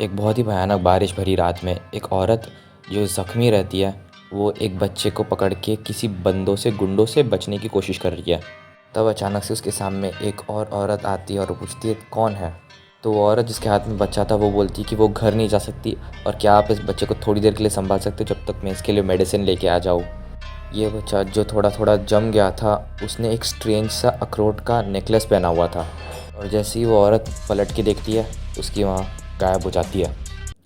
एक बहुत ही भयानक बारिश भरी रात में एक औरत जो ज़ख्मी रहती है वो एक बच्चे को पकड़ के किसी बंदों से गुंडों से बचने की कोशिश कर रही है। तब अचानक से उसके सामने एक और औरत आती है और पूछती है कौन है। तो वो औरत जिसके हाथ में बच्चा था वो बोलती है कि वो घर नहीं जा सकती और क्या आप इस बच्चे को थोड़ी देर के लिए संभाल सकते हो जब तक मैं इसके लिए मेडिसिन लेके आ जाऊँ। ये बच्चा जो थोड़ा थोड़ा जम गया था उसने एक स्ट्रेंज सा अखरोट का नेकलेस पहना हुआ था और जैसे ही वो औरत पलट के देखती है उसकी वहाँ गायब हो जाती है।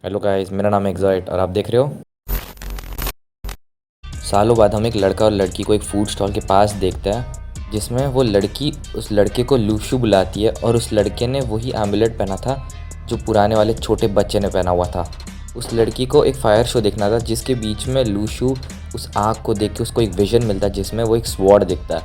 हेलो गाइस, मेरा नाम है एग्जॉइट और आप देख रहे हो। सालों बाद हम एक लड़का और लड़की को एक फूड स्टॉल के पास देखते हैं जिसमें वो लड़की उस लड़के को लूशू बुलाती है और उस लड़के ने वही एम्बुलेट पहना था जो पुराने वाले छोटे बच्चे ने पहना हुआ था। उस लड़की को एक फायर शो देखना था जिसके बीच में लूशू उस आग को देख के उसको एक विजन मिलता है जिसमें वो एक स्वॉर्ड दिखता है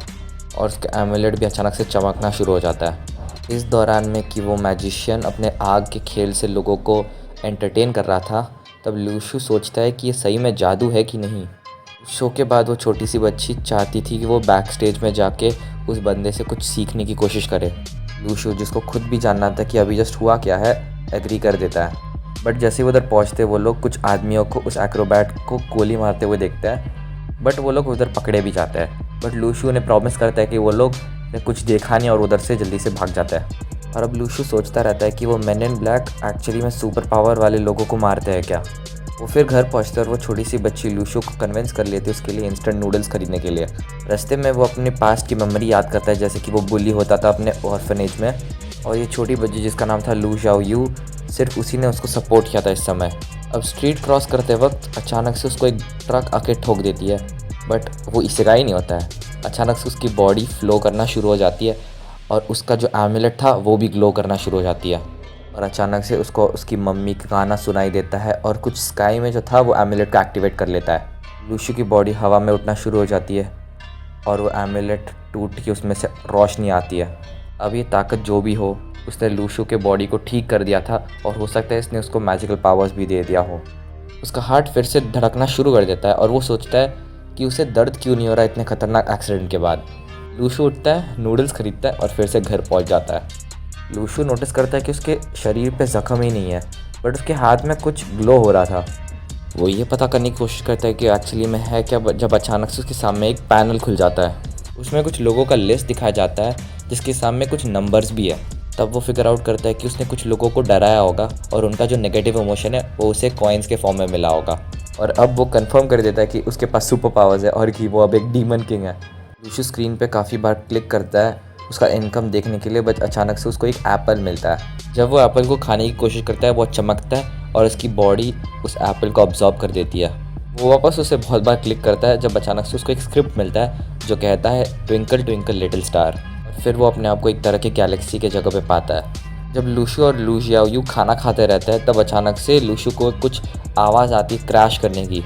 और उसका एम्बुलेट भी अचानक से चमकना शुरू हो जाता है। इस दौरान में कि वो मैजिशियन अपने आग के खेल से लोगों को एंटरटेन कर रहा था तब लूशू सोचता है कि ये सही में जादू है कि नहीं। उस शो के बाद वो छोटी सी बच्ची चाहती थी कि वो बैक स्टेज में जाके उस बंदे से कुछ सीखने की कोशिश करे। लूशू जिसको खुद भी जानना था कि अभी जस्ट हुआ क्या है एग्री कर देता है। बट जैसे ही वो उधर पहुँचते वो लोग कुछ आदमियों को उस एक्रोबैट को गोली मारते हुए देखते हैं बट वो लोग उधर पकड़े भी जाते हैं। बट लूशू उन्हें प्रॉमिस करता है कि वो लोग ने कुछ देखा नहीं और उधर से जल्दी से भाग जाता है। और अब लूशू सोचता रहता है कि वो मेन इन ब्लैक एक्चुअली में सुपर पावर वाले लोगों को मारते हैं क्या। वो फिर घर पहुंचते और वो छोटी सी बच्ची लूशू को कन्विंस कर लेती है उसके लिए इंस्टेंट नूडल्स खरीदने के लिए। रास्ते में वो अपने पास्ट की मेमोरी याद करता है जैसे कि वो बुली होता था अपने ऑर्फनेज में और ये छोटी बच्ची जिसका नाम था लू जाओ यू सिर्फ उसी ने उसको सपोर्ट किया था इस समय। अब स्ट्रीट क्रॉस करते वक्त अचानक से उसको एक ट्रक आके ठोक देती है बट वो इसेगाई नहीं होता है। अचानक से उसकी बॉडी फ्लो करना शुरू हो जाती है और उसका जो एमुलेट था वो भी ग्लो करना शुरू हो जाती है और अचानक से उसको उसकी मम्मी का गाना सुनाई देता है और कुछ स्काई में जो था वो एमुलेट को एक्टिवेट कर लेता है। लूशू की बॉडी हवा में उठना शुरू हो जाती है और वो एमुलेट टूट के उसमें से रोशनी आती है। अब ये ताकत जो भी हो उसने लूशू के बॉडी को ठीक कर दिया था और हो सकता है इसने उसको मैजिकल पावर्स भी दे दिया हो। उसका हार्ट फिर से धड़कना शुरू कर देता है और वो सोचता है कि उसे दर्द क्यों नहीं हो रहा इतने खतरनाक एक्सीडेंट के बाद। लूशू उठता है, नूडल्स खरीदता है और फिर से घर पहुंच जाता है। लूशू नोटिस करता है कि उसके शरीर पे ज़ख्म ही नहीं है बट उसके हाथ में कुछ ग्लो हो रहा था। वो ये पता करने की कोशिश करता है कि एक्चुअली में है क्या जब अचानक से उसके सामने एक पैनल खुल जाता है। उसमें कुछ लोगों का लिस्ट दिखाया जाता है जिसके सामने कुछ नंबर्स भी है। तब वो फिगर आउट करता है कि उसने कुछ लोगों को डराया होगा और उनका जो नेगेटिव इमोशन है वो उसे कॉइन्स के फॉर्म में मिला होगा। और अब वो कंफर्म कर देता है कि उसके पास सुपर पावर्स है और कि वो अब एक डीमन किंग है। लूशू स्क्रीन पे काफ़ी बार क्लिक करता है उसका इनकम देखने के लिए बट अचानक से उसको एक एप्पल मिलता है। जब वो एप्पल को खाने की कोशिश करता है वो चमकता है और उसकी बॉडी उस एप्पल को ऑब्जॉर्व कर देती है। वो वापस उसे बहुत बार क्लिक करता है जब अचानक से उसको एक स्क्रिप्ट मिलता है जो कहता है ट्विंकल ट्विंकल लिटिल स्टार। फिर वो अपने आप को एक तरह के गैलेक्सी के जगह पे पाता है। जब लूशू और लू जियाओयू खाना खाते रहते हैं तब अचानक से लूशू को कुछ आवाज़ आती है क्रैश करने की।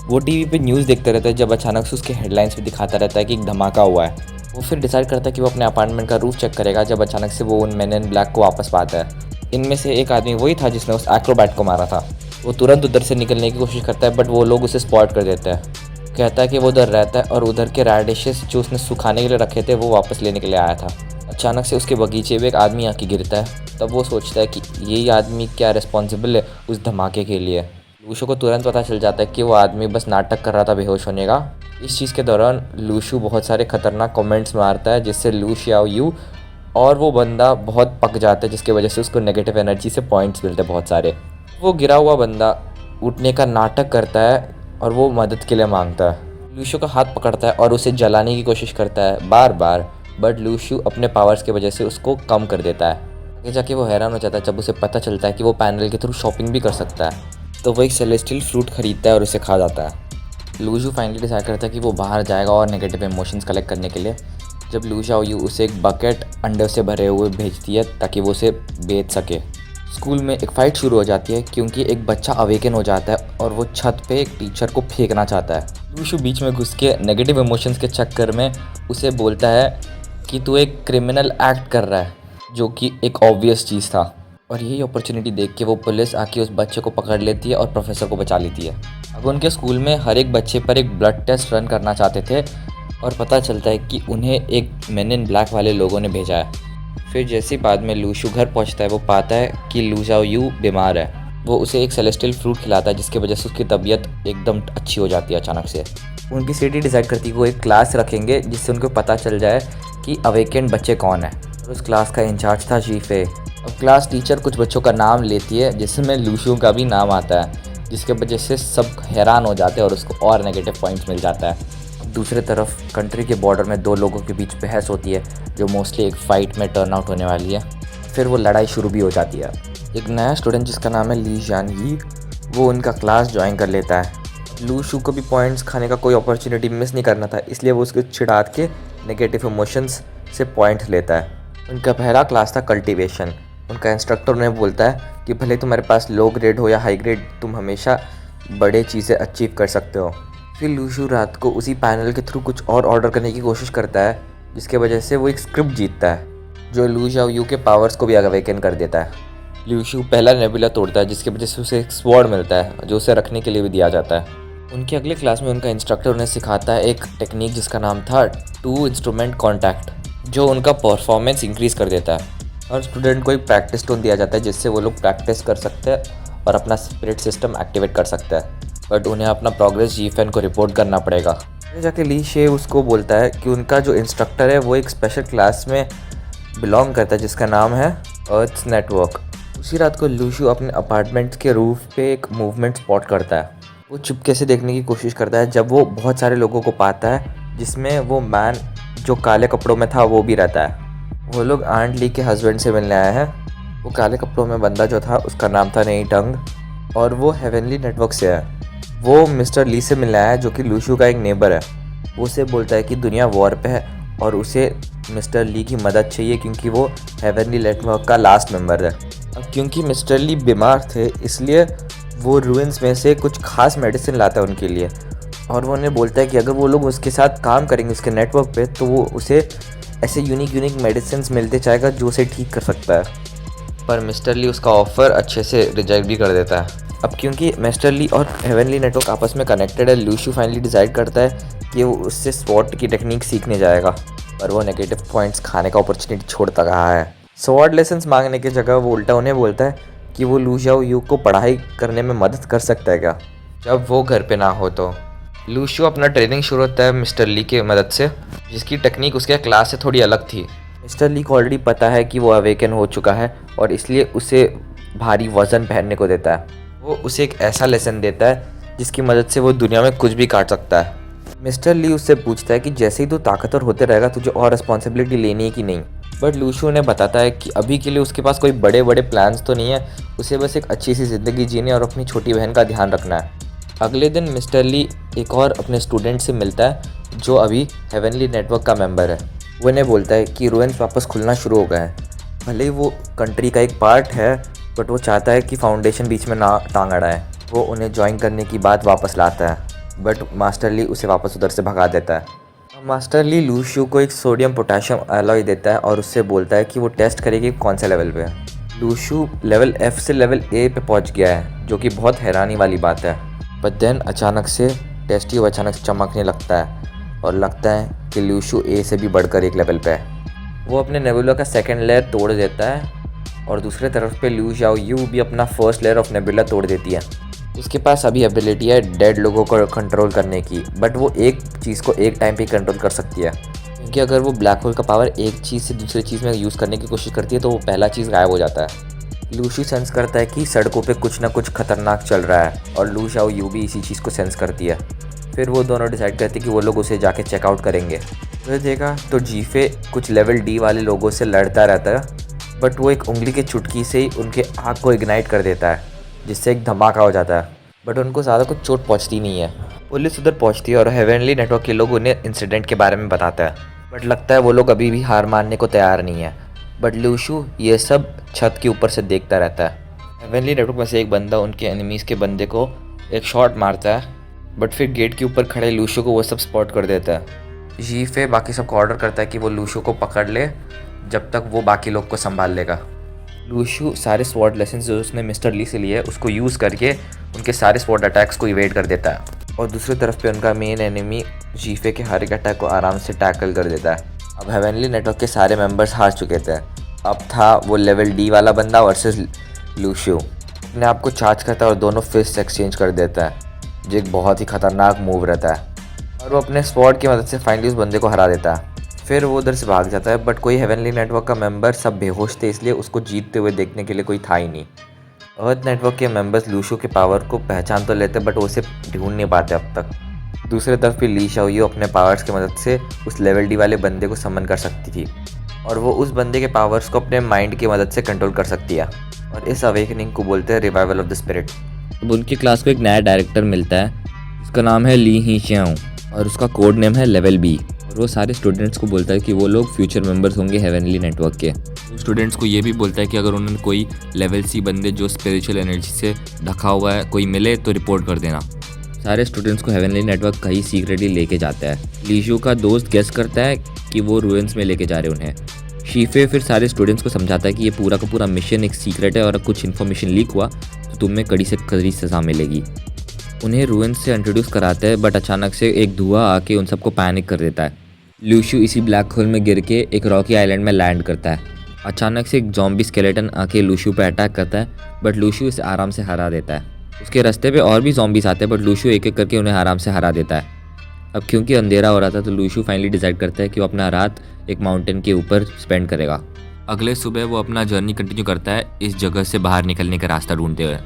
वो टीवी पे न्यूज़ देखते रहते हैं जब अचानक से उसके हेडलाइंस पे दिखाता रहता है कि एक धमाका हुआ है। वो फिर डिसाइड करता है कि वो अपने अपार्टमेंट का रूफ चेक करेगा जब अचानक से वो उन मेन इन ब्लैक को वापस पाता है। इनमें से एक आदमी वही था जिसने उस एक्रोबैट को मारा था। वो तुरंत उधर से निकलने की कोशिश करता है बट वो लोग उसे स्पॉट कर देते हैं। कहता है कि वो उधर रहता है और उधर के रेडिशेस जो उसने सुखाने के लिए रखे थे वो वापस लेने के लिए आया था। अचानक से उसके बगीचे में एक आदमी आके गिरता है। तब वो सोचता है कि यही आदमी क्या रिस्पॉन्सिबल है उस धमाके के लिए। लूशू को तुरंत पता चल जाता है कि वो आदमी बस नाटक कर रहा था बेहोश होने का। इस चीज़ के दौरान लूशू बहुत सारे खतरनाक कमेंट्स मारता है जिससे लू जियाओयू और वो बंदा बहुत पक जाता है जिसकी वजह से उसको नेगेटिव एनर्जी से पॉइंट्स मिलते हैं बहुत सारे। वो गिरा हुआ बंदा उठने का नाटक करता है और वो मदद के लिए मांगता है। लूशू का हाथ पकड़ता है और उसे जलाने की कोशिश करता है बार बार बट लूशू अपने पावर्स की वजह से उसको कम कर देता है। आगे जाके वो हैरान हो जाता है जब उसे पता चलता है कि वो पैनल के थ्रू शॉपिंग भी कर सकता है। तो वो एक सेलेस्टियल फ्रूट खरीदता है और उसे खा जाता है। लूशू फाइनली डिसाइड करता है कि वो बाहर जाएगा और नेगेटिव इमोशंस कलेक्ट करने के लिए। जब लू जियाओयू उसे एक बकेट अंडे से भरे हुए भेजती है ताकि वो उसे बेच सके। स्कूल में एक फ़ाइट शुरू हो जाती है क्योंकि एक बच्चा अवेकन हो जाता है और वो छत पे एक टीचर को फेंकना चाहता है। लूशू बीच में घुस के नेगेटिव इमोशंस के चक्कर में उसे बोलता है कि तू एक क्रिमिनल एक्ट कर रहा है जो कि एक ऑब्वियस चीज़ था। और यही अपॉर्चुनिटी देख के वो पुलिस आके उस बच्चे को पकड़ लेती है और प्रोफेसर को बचा लेती है। अब उनके स्कूल में हर एक बच्चे पर एक ब्लड टेस्ट रन करना चाहते थे और पता चलता है कि उन्हें एक मेन इन ब्लैक वाले लोगों ने भेजा है। फिर जैसे बाद में लूशू घर पहुंचता है वो पाता है कि लू जियाओयू बीमार है। वो उसे एक सेलेस्टियल फ्रूट खिलाता है जिसकी वजह से उसकी तबीयत एकदम अच्छी हो जाती है अचानक से। उनकी सिटी डिसाइड करती है कि वो एक क्लास रखेंगे जिससे उनको पता चल जाए कि अवेकेंड बच्चे कौन है। और उस क्लास का इंचार्ज था जीफे। अब क्लास टीचर कुछ बच्चों का नाम लेती है जिसमें लूशू का भी नाम आता है, जिसके वजह से सब हैरान हो जाते हैं और उसको और नेगेटिव पॉइंट्स मिल जाता है। दूसरी तरफ कंट्री के बॉर्डर में दो लोगों के बीच बहस होती है जो मोस्टली एक फ़ाइट में टर्न आउट होने वाली है। फिर वो लड़ाई शुरू भी हो जाती है। एक नया स्टूडेंट जिसका नाम है ली जानगी, वो उनका क्लास ज्वाइन कर लेता है। लूशू को भी पॉइंट्स खाने का कोई अपॉर्चुनिटी मिस नहीं करना था, इसलिए वो उसको चिढ़ा के नेगेटिव इमोशंस से पॉइंट्स लेता है। उनका पहला क्लास था कल्टीवेशन। उनका इंस्ट्रक्टर उन्हें बोलता है कि भले तुम्हारे पास लो ग्रेड हो या हाई ग्रेड, तुम हमेशा बड़े चीज़ें अचीव कर सकते हो। फिर लूशू रात को उसी पैनल के थ्रू कुछ और ऑर्डर करने की कोशिश करता है, जिसके वजह से वो एक स्क्रिप्ट जीतता है जो लू ज़ाओयू के पावर्स को भी अवेकन कर देता है। लूशू पहला नेबुला तोड़ता है जिसकी वजह से उसे एक स्वॉर्ड मिलता है जो उसे रखने के लिए भी दिया जाता है। उनके अगले क्लास में उनका इंस्ट्रक्टर उन्हें सिखाता है एक टेक्निक जिसका नाम था 2 इंस्ट्रूमेंट कॉन्टैक्ट, जो उनका परफॉर्मेंस इंक्रीज़ कर देता है। और स्टूडेंट को एक प्रैक्टिस टोन दिया जाता है जिससे वो लोग प्रैक्टिस कर सकते हैं और अपना स्पिरिट सिस्टम एक्टिवेट कर सकते हैं। बट उन्हें अपना प्रोग्रेस जीफेन को रिपोर्ट करना पड़ेगा। फिर जाके ली शे उसको बोलता है कि उनका जो इंस्ट्रक्टर है वो एक स्पेशल क्लास में बिलोंग करता है जिसका नाम है अर्थ्स नेटवर्क। उसी रात को लूशू अपने अपार्टमेंट के रूफ पे एक मूवमेंट स्पॉट करता है। वो चुपके से देखने की कोशिश करता है जब वो बहुत सारे लोगों को पाता है जिसमें वो मैन जो काले कपड़ों में था वो भी रहता है। वो लोग आंट ली के हस्बैंड से मिलने आए हैं। वो काले कपड़ों में बंदा जो था उसका नाम था नई टंग और वो हेवनली नेटवर्क से है। वो मिस्टर ली से मिलने आया है जो कि लूशू का एक नेबर है। वो उसे बोलता है कि दुनिया वॉर पे है और उसे मिस्टर ली की मदद चाहिए क्योंकि वो हेवनली नेटवर्क का लास्ट मेंबर है। अब क्योंकि मिस्टर ली बीमार थे इसलिए वो रूइंस में से कुछ खास मेडिसिन लाता है उनके लिए, और वो उन्हें बोलता है कि अगर वो लोग उसके साथ काम करेंगे उसके नेटवर्क पे तो वो उसे ऐसे यूनिक मेडिसिन मिलते जाएगा जो उसे ठीक कर सकता है। पर मिस्टर ली उसका ऑफ़र अच्छे से रिजेक्ट भी कर देता है। अब क्योंकि मिस्टर ली और हेवनली नेटवर्क आपस में कनेक्टेड है, लूशू फाइनली डिसाइड करता है कि वो उससे स्वॉर्ड की टेक्निक सीखने जाएगा, पर वो नेगेटिव पॉइंट्स खाने का अपॉर्चुनिटी छोड़ता रहा है। स्वॉर्ड लेसन्स मांगने की जगह वो उल्टा उन्हें बोलता है कि वो लू ज़ाओयू को पढ़ाई करने में मदद कर सकता है क्या, जब वो घर पे ना हो। तो लूशू अपना ट्रेनिंग शुरू होता है मिस्टर ली की मदद से, जिसकी टेक्निक उसके क्लास से थोड़ी अलग थी। मिस्टर ली को ऑलरेडी पता है कि वो अवेकन हो चुका है और इसलिए उसे भारी वज़न पहनने को देता है। वो उसे एक ऐसा लेसन देता है जिसकी मदद से वो दुनिया में कुछ भी काट सकता है। मिस्टर ली उससे पूछता है कि जैसे ही तू ताकतवर होते रहेगा तुझे और रिस्पॉन्सिबिलिटी लेनी है कि नहीं। बट लूशू उन्हें बताता है कि अभी के लिए उसके पास कोई बड़े बड़े प्लान्स तो नहीं है, उसे बस एक अच्छी सी ज़िंदगी जीने और अपनी छोटी बहन का ध्यान रखना है। अगले दिन मिस्टर ली एक और अपने स्टूडेंट से मिलता है जो अभी हेवनली नेटवर्क का मेंबर है। वो इन्हें बोलता है कि रूइंस वापस खुलना शुरू हो गया है। भले ही वो कंट्री का एक पार्ट है बट वो चाहता है कि फाउंडेशन बीच में ना टांग अड़ाए। वो उन्हें ज्वाइन करने की बात वापस लाता है बट मास्टर ली उसे वापस उधर से भगा देता है। मास्टर ली लूशू को एक सोडियम पोटेशियम एलॉय देता है और उससे बोलता है कि वो टेस्ट करेगी कौन से लेवल पे है। लूशू लेवल F से लेवल A पे पहुंच गया है जो कि बहुत हैरानी वाली बात है। बट देन अचानक से टेस्ट ट्यूब अचानक से चमकने लगता है और लगता है कि लूशू A से भी बढ़कर एक लेवल पे है। वो अपने नेबुला का सेकेंड लेयर तोड़ देता है और दूसरे तरफ पे लू ज़ाओयू भी अपना फर्स्ट लेयर ऑफ नेबुला तोड़ देती है। उसके पास अभी एबिलिटी है डेड लोगों को कंट्रोल करने की, बट वो एक चीज़ को एक टाइम पे कंट्रोल कर सकती है क्योंकि अगर वो ब्लैक होल का पावर एक चीज़ से दूसरी चीज़ में यूज़ करने की कोशिश करती है तो वो पहला चीज़ गायब हो जाता है। लूशू सेंस करता है कि सड़कों पे कुछ ना कुछ खतरनाक चल रहा है और लू ज़ाओयू भी इसी चीज़ को सेंस करती है। फिर वो दोनों डिसाइड करते हैं कि वो लोग उसे जाके चेकआउट करेंगे। फिर देखा तो जीफे कुछ लेवल D वाले लोगों से लड़ता रहता है बट वो एक उंगली की चुटकी से ही उनके आग को इग्नाइट कर देता है जिससे एक धमाका हो जाता है, बट उनको ज़्यादा कुछ चोट पहुंचती नहीं है। पुलिस उधर पहुंचती है और हेवनली नेटवर्क के लोग उन्हें इंसिडेंट के बारे में बताता है बट लगता है वो लोग अभी भी हार मानने को तैयार नहीं है। बट लूशू ये सब छत के ऊपर से देखता रहता है। हेवनली नेटवर्क में से एक बंदा उनके एनिमीज़ के बंदे को एक शॉट मारता है बट फिर गेट के ऊपर खड़े लूशू को वो सब स्पॉट कर देता है। जीफे बाकी सबको ऑर्डर करता है कि वो लूशू को पकड़ ले जब तक वो बाकी लोग को संभाल लेगा। लूशू सारे स्वॉर्ड लेसन्स जो उसने मिस्टर ली से लिए उसको यूज़ करके उनके सारे स्वॉर्ड अटैक्स को इवेड कर देता है और दूसरी तरफ पे उनका मेन एनिमी जीफे के हर एक अटैक को आराम से टैकल कर देता है। अब हेवनली नेटवर्क के सारे मेंबर्स हार चुके थे। अब था वो लेवल D वाला बंदा वर्सेस लूशू। अपने आप को चार्ज करता है और दोनों फिस्ट एक्सचेंज कर देता है, जो एक बहुत ही खतरनाक मूव रहता है। और वो अपने स्वॉर्ड की मदद से फाइनली उस बंदे को हरा देता है। फिर वो उधर से भाग जाता है, बट कोई हेवनली नेटवर्क का मेंबर सब बेहोश थे, इसलिए उसको जीतते हुए देखने के लिए कोई था ही नहीं। अर्थ नेटवर्क के मेंबर्स लूशू के पावर को पहचान तो लेते बट वो उसे ढूंढ नहीं पाते अब तक। दूसरी तरफ भी ली शाओयू अपने पावर्स की मदद से उस लेवल डी वाले बंदे को समन कर सकती थी, और वो उस बंदे के पावर्स को अपने माइंड की मदद से कंट्रोल कर सकती है, और इस अवेकनिंग को बोलते हैं रिवाइवल ऑफ द स्पिरिट। अब उनकी क्लास को एक नया डायरेक्टर मिलता है जिसका नाम है ली ही श्याओ, और उसका कोड नेम है लेवल बी। और वो सारे स्टूडेंट्स को बोलता है कि वो लोग फ्यूचर मेंबर्स होंगे हेवनली नेटवर्क के। वो स्टूडेंट्स को ये भी बोलता है कि अगर उन्होंने कोई लेवल सी बंदे जो स्पिरिचुअल एनर्जी से ढका हुआ है कोई मिले तो रिपोर्ट कर देना। सारे स्टूडेंट्स को हेवनली नेटवर्क कहीं सीक्रेटली लेके जाता है। लीशू का दोस्त गेस करता है कि वो रूइंस में लेके जा रहे उन्हें। शीफे फिर सारे स्टूडेंट्स को समझाता है कि ये पूरा का पूरा मिशन एक सीक्रेट है, और कुछ इन्फॉर्मेशन लीक हुआ तो तुम्हें कड़ी से कड़ी सज़ा मिलेगी। उन्हें रूइंस से इंट्रोड्यूस कराते हैं, बट अचानक से एक धुआं आके उन सबको पैनिक कर देता है। लूशू इसी ब्लैक होल में गिर के एक रॉकी आइलैंड में लैंड करता है। अचानक से एक ज़ॉम्बी स्केलेटन आके लूशू पे अटैक करता है, बट लूशू इसे आराम से हरा देता है। उसके रास्ते पे और भी ज़ॉम्बीज आते हैं, बट लूशू एक एक करके उन्हें आराम से हरा देता है। अब क्योंकि अंधेरा हो रहा था तो लूशू फाइनली डिसाइड करता है कि वो अपना रात एक माउंटेन के ऊपर स्पेंड करेगा। अगले सुबह वो अपना जर्नी कंटिन्यू करता है इस जगह से बाहर निकलने का रास्ता ढूंढते हुए।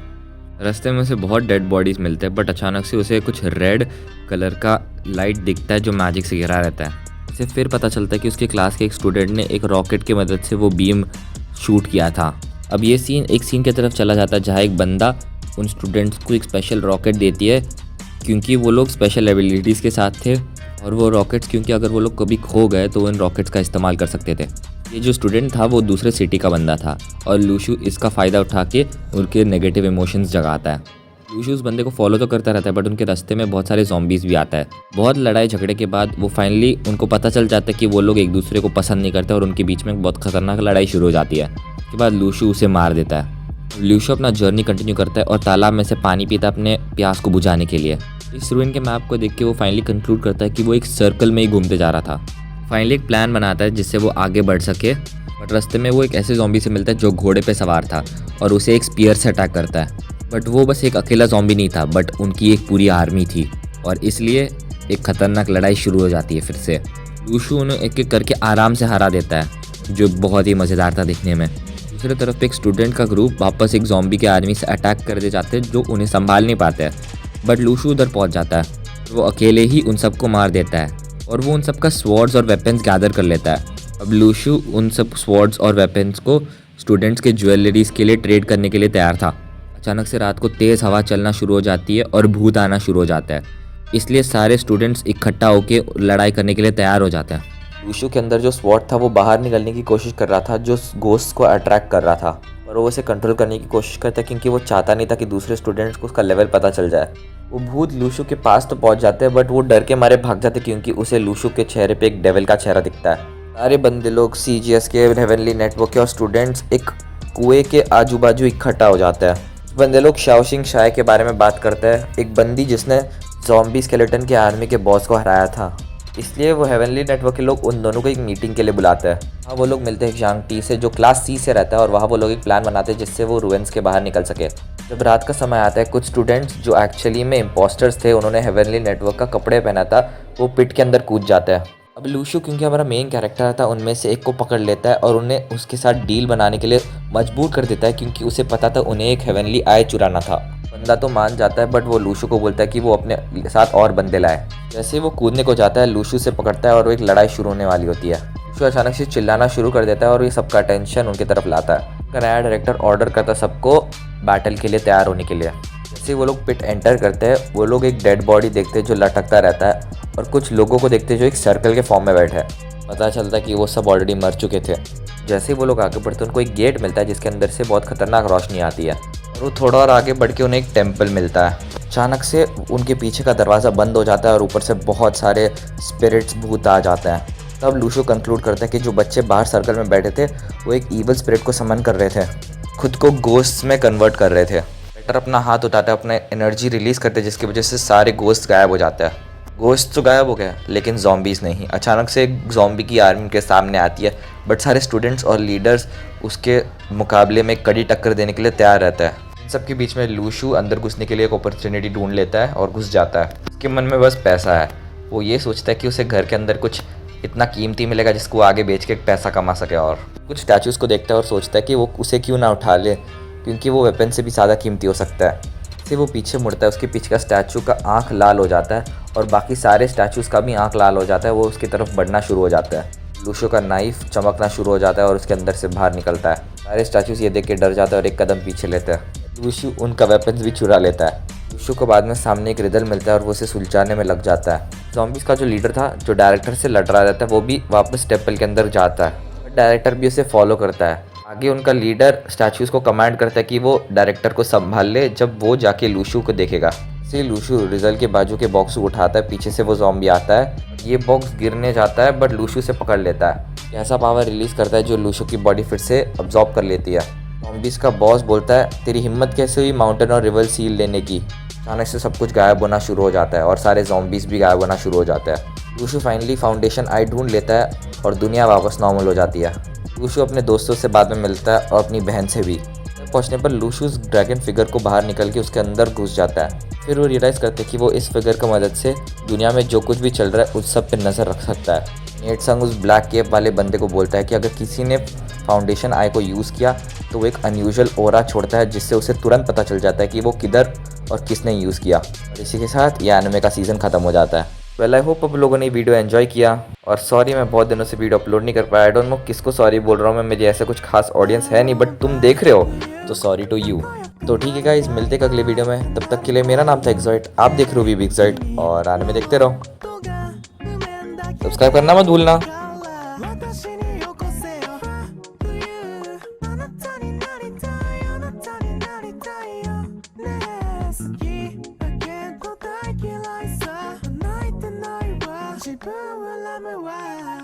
रास्ते में उसे बहुत डेड बॉडीज़ मिलते हैं, बट अचानक से उसे कुछ रेड कलर का लाइट दिखता है जो मैजिक से घिरा रहता है। इसे फिर पता चलता है कि उसके क्लास के एक स्टूडेंट ने एक रॉकेट की मदद से वो बीम शूट किया था। अब ये सीन एक सीन की तरफ चला जाता है जहाँ एक बंदा उन स्टूडेंट्स को एक स्पेशल रॉकेट देती है, क्योंकि वो लोग स्पेशल एबिलिटीज़ के साथ थे, और वो रॉकेट्स क्योंकि अगर वो लोग कभी खो गए तो वो इन रॉकेट्स का इस्तेमाल कर सकते थे। ये जो स्टूडेंट था वो दूसरे सिटी का बंदा था, और लूशू इसका फ़ायदा उठा के उनके नेगेटिव इमोशंस जगाता है। लूशू उस बंदे को फॉलो तो करता रहता है, बट उनके रास्ते में बहुत सारे ज़ॉम्बीज़ भी आता है। बहुत लड़ाई झगड़े के बाद वो फाइनली उनको पता चल जाता है कि वो लोग एक दूसरे को पसंद नहीं करते, और उनके बीच में बहुत खतरनाक लड़ाई शुरू हो जाती है। उसके बाद लूशू उसे मार देता है। लूशू अपना जर्नी कंटिन्यू करता है और तालाब में से पानी पीता अपने प्यास को बुझाने के लिए। इस रूइन के मैप को देख के वो फाइनली कंक्लूड करता है कि वो एक सर्कल में ही घूमते जा रहा था। फाइनली एक प्लान बनाता है जिससे वो आगे बढ़ सके, बट रास्ते में वो एक ऐसे ज़ॉम्बी से मिलता है जो घोड़े पे सवार था और उसे एक स्पीयर से अटैक करता है। बट वो बस एक अकेला ज़ॉम्बी नहीं था, बट उनकी एक पूरी आर्मी थी, और इसलिए एक खतरनाक लड़ाई शुरू हो जाती है फिर से। लूशू उन्हें एक एक करके आराम से हरा देता है, जो बहुत ही मज़ेदार था दिखने में। दूसरी तरफ एक स्टूडेंट का ग्रुप वापस एक ज़ॉम्बी के आर्मी से अटैक कर दे जाते हैं जो उन्हें संभाल नहीं पाते हैं, बट लूशू उधर पहुंच जाता है। वो अकेले ही उन सबको मार देता है, और वो उन सब का स्वॉर्ड्स और वेपन्स गैदर कर लेता है। अब लूशू उन सब स्वॉर्ड्स और वेपन्स को स्टूडेंट्स के ज्वेलरीज के लिए ट्रेड करने के लिए तैयार था। अचानक से रात को तेज़ हवा चलना शुरू हो जाती है और भूत आना शुरू हो जाता है, इसलिए सारे स्टूडेंट्स इकट्ठा होकर लड़ाई करने के लिए तैयार हो जाते हैं। लूशू के अंदर जो स्वॉर्ड था वो बाहर निकलने की कोशिश कर रहा था, जो घोस्ट को अट्रैक्ट कर रहा था, और वो उसे कंट्रोल करने की कोशिश करता है क्योंकि वो चाहता नहीं था कि दूसरे स्टूडेंट्स को उसका लेवल पता चल जाए। वो भूत लूशू के पास तो पहुंच जाते हैं, बट वो डर के मारे भाग जाते क्योंकि उसे लूशू के चेहरे पे एक डेविल का चेहरा दिखता है। सारे बंदे लोग CGS के, हेवनली नेटवर्क के और स्टूडेंट्स एक कुएं के आजू बाजू इकट्ठा हो जाते हैं। बंदे लोग शाओशिंग शाय के बारे में बात करते हैं, एक बंदी जिसने ज़ॉम्बी स्केलेटन के आर्मी के बॉस को हराया था, इसलिए वो हेवनली नेटवर्क के लोग उन दोनों को एक मीटिंग के लिए बुलाते हैं। वहाँ वो लोग मिलते हैं शांग टी से, जो क्लास C से रहता है, और वहाँ वो लोग एक प्लान बनाते हैं जिससे वो रूइंस के बाहर निकल सके। जब रात का समय आता है, कुछ स्टूडेंट्स जो एक्चुअली में इम्पोस्टर्स थे, उन्होंने हेवनली नेटवर्क का कपड़े पहना था, वो पिट के अंदर कूद जाते हैं। अब लूशू क्योंकि हमारा मेन कैरेक्टर था, उनमें से एक को पकड़ लेता है और उन्हें उसके साथ डील बनाने के लिए मजबूर कर देता है, क्योंकि उसे पता था उन्हें एक हेवनली आई चुराना था। बंदा तो मान जाता है, बट वो लूशू को बोलता है कि वो अपने साथ और बंदे लाए। जैसे वो कूदने को जाता है, लूशू से पकड़ता है और वो एक लड़ाई शुरू होने वाली होती है। लूशू अचानक से चिल्लाना शुरू कर देता है और ये सबका अटेंशन उनकी तरफ लाता है। उनका नया डायरेक्टर ऑर्डर करता है सबको बैटल के लिए तैयार होने के लिए। जैसे वो लोग पिट एंटर करते हैं, वो लोग एक डेड बॉडी देखते हैं जो लटकता रहता है, और कुछ लोगों को देखते हैं जो एक सर्कल के फॉर्म में बैठे हैं। पता चलता है कि वो सब ऑलरेडी मर चुके थे। जैसे ही वो लोग आगे बढ़ते हैं, उनको एक गेट मिलता है जिसके अंदर से बहुत खतरनाक रोशनी आती है, और वो थोड़ा और आगे बढ़ के उन्हें एक टेम्पल मिलता है। अचानक से उनके पीछे का दरवाज़ा बंद हो जाता है और ऊपर से बहुत सारे स्पिरिट्स भूत आ जाते हैं। तब लूशू कंक्लूड करता है कि जो बच्चे बाहर सर्कल में बैठे थे वो एक ईवल स्पिरिट को समन कर रहे थे, खुद को गोस्ट में कन्वर्ट कर रहे थे। बेटर अपना हाथ उठाते हैं, अपने एनर्जी रिलीज़ करते हैं, जिसकी वजह से सारे गोस्ट गायब हो जाते हैं। गोस्ट तो गायब हो गया, लेकिन ज़ॉम्बीज़ नहीं। अचानक से एक ज़ॉम्बी की आर्मी उनके सामने आती है, बट सारे स्टूडेंट्स और लीडर्स उसके मुकाबले में कड़ी टक्कर देने के लिए तैयार रहता है। इन सबके बीच में लूशू अंदर घुसने के लिए एक अपॉर्चुनिटी ढूंढ लेता है और घुस जाता है। उसके मन में बस पैसा है। वो ये सोचता है कि उसे घर के अंदर कुछ इतना कीमती मिलेगा जिसको आगे बेच के पैसा कमा सके। और कुछ स्टैचूज़ को देखता है और सोचता है कि वो उसे क्यों ना उठा ले, क्योंकि वो वेपन से भी ज़्यादा कीमती हो सकता है। फिर वो पीछे मुड़ता है, उसके पीछे का स्टैचू का आँख लाल हो जाता है और बाकी सारे स्टैचूज़ का भी आँख लाल हो जाता है। वो उसकी तरफ बढ़ना शुरू हो जाता है। लूशो का नाइफ चमकना शुरू हो जाता है और उसके अंदर से बाहर निकलता है। सारे स्टैचूज़ ये देख के डर जाते हैं और एक कदम पीछे लेते हैं। लूशो उनका वेपन्स भी चुरा लेता है। लूशो को बाद में सामने एक रिडल मिलता है और वो उसे सुलझाने में लग जाता है। ज़ॉम्बीज़ का जो लीडर था, जो डायरेक्टर से लड़ रहा रहता है, वो भी वापस टेम्पल के अंदर जाता है। डायरेक्टर भी उसे फॉलो करता है। आगे उनका लीडर स्टैचूज़ को कमांड करता है कि वो डायरेक्टर को संभाल ले जब वो जाके लूशो को देखेगा। इसे लूशो रिजल के बाजू के बॉक्स को उठाता है। पीछे से वो ज़ॉम्बी आता है। ये बॉक्स गिरने जाता है बट लूशो से पकड़ लेता है। ऐसा पावर रिलीज़ करता है जो लूशो की बॉडी फिर से अब्जॉर्ब कर लेती है। ज़ॉम्बीज़ का बॉस बोलता है, तेरी हिम्मत कैसे हुई माउंटेन और रिवर सील लेने की। अचानक से सब कुछ गायब होना शुरू हो जाता है और सारे ज़ॉम्बीज़ भी गायब होना शुरू हो जाता है। लूशो फाइनली फाउंडेशन आई ढूंढ लेता है और दुनिया वापस नॉर्मल हो जाती है। लूशो अपने दोस्तों से बाद में मिलता है और अपनी बहन से भी। पहुंचने पर लूशो उस ड्रैगन फिगर को बाहर निकल के उसके अंदर घुस जाता है। फिर वो रियलाइज़ करते हैं कि वो इस फिगर की मदद से दुनिया में जो कुछ भी चल रहा है उस सब पे नज़र रख सकता है। नेट संग उस ब्लैक केप वाले बंदे को बोलता है कि अगर किसी ने फाउंडेशन आई को यूज़ किया तो वो एक अनयूजुअल ओरा छोड़ता है, जिससे उसे तुरंत पता चल जाता है कि वो किधर और किसने यूज़ किया। और इसी के साथ ये एनिमे का सीज़न ख़त्म हो जाता है। वेल आई होप आप लोगों ने वीडियो एंजॉय किया। और सॉरी मैं बहुत दिनों से वीडियो अपलोड नहीं कर पाया। आई डोंट नो किसको सॉरी बोल रहा हूँ मैं, मेरी ऐसा कुछ खास ऑडियंस है नहीं, बट तुम देख रहे हो तो सॉरी टू यू। तो ठीक है गाइस, मिलते हैं अगले वीडियो में। तब तक के लिए मेरा नाम था एक्सॉइट, आप देख रहे हो वीबी एक्सॉइट और एनिमे देखते रहो। सब्सक्राइब करना मत भूलना।自分はラムは